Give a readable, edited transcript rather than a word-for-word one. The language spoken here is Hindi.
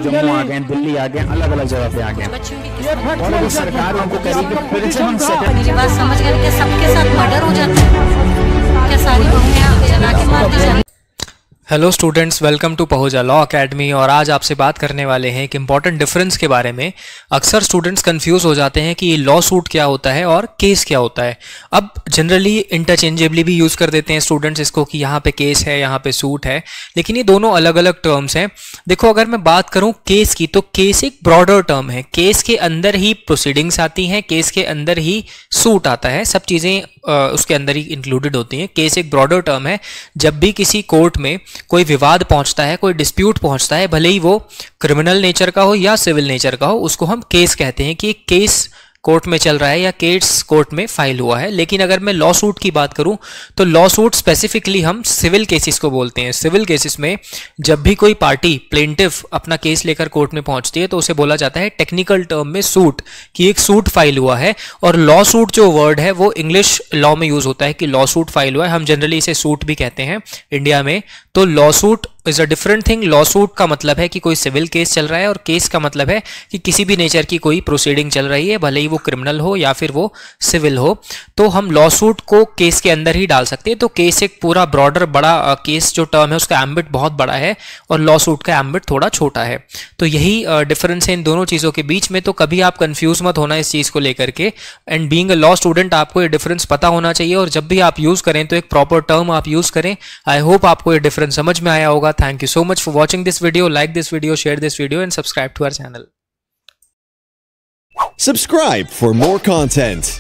जम्मू आ गए, दिल्ली आ गए, अलग अलग जगह पे आ गए, और अभी सरकार उनको करेगी फिर से हम मेरी बात समझ गए कि सबके साथ मर्डर हो जाता है क्या? सारी बहुएं जला के मार दी जाती? Hello students, welcome to Pahuja law academy. और आज आपसे बात करने वाले हैं एक इंपॉर्टेंट डिफरेंस के बारे में। अक्सर स्टूडेंट्स कंफ्यूज हो जाते हैं कि लॉ सूट क्या होता है और केस क्या होता है। अब जनरली इंटरचेंजेबली भी यूज़ कर देते हैं स्टूडेंट्स इसको कि यहाँ पे केस है, यहाँ पे सूट है, लेकिन ये दोनों अलग अलग टर्म्स हैं। देखो, अगर मैं बात करूँ केस की, तो केस एक ब्रॉडर टर्म है। केस के अंदर ही प्रोसीडिंग्स आती हैं, केस के अंदर ही सूट आता है, सब चीज़ें उसके अंदर ही इंक्लूडेड होती हैं। केस एक ब्रॉडर टर्म है। जब भी किसी कोर्ट में कोई विवाद पहुंचता है, कोई डिस्प्यूट पहुंचता है, भले ही वो क्रिमिनल नेचर का हो या सिविल नेचर का हो, उसको हम केस कहते हैं कि केस कोर्ट में चल रहा है या केस कोर्ट में फाइल हुआ है। लेकिन अगर मैं लॉ सूट की बात करूं तो लॉ सूट स्पेसिफिकली हम सिविल केसेस को बोलते हैं। सिविल केसेस में जब भी कोई पार्टी प्लेंटिफ अपना केस लेकर कोर्ट में पहुंचती है तो उसे बोला जाता है टेक्निकल टर्म में सूट, कि एक सूट फाइल हुआ है। और लॉ सूट जो वर्ड है वो इंग्लिश लॉ में यूज होता है कि लॉ सूट फाइल हुआ है। हम जनरली इसे सूट भी कहते हैं इंडिया में। तो law suit is a different thing. Law suit का मतलब है कि कोई सिविल केस चल रहा है, और केस का मतलब है कि किसी भी नेचर की कोई प्रोसीडिंग चल रही है, भले ही वो क्रिमिनल हो या फिर वो सिविल हो। तो हम लॉ सूट को केस के अंदर ही डाल सकते हैं। तो केस एक पूरा ब्रॉडर बड़ा केस जो टर्म है उसका एम्बिट बहुत बड़ा है, और लॉ सूट का एम्बिट थोड़ा छोटा है। तो यही डिफरेंस है इन दोनों चीज़ों के बीच में। तो कभी आप कंफ्यूज मत होना इस चीज़ को लेकर के। And being a law student आपको ये डिफरेंस पता होना चाहिए, और जब भी आप यूज़ करें तो एक प्रॉपर टर्म आप यूज़ करें। आई होप आपको ये डिफरेंस समझ में आया होगा। Thank you so much for watching this video. Like this video, share this video, and subscribe to our channel. Subscribe for more content.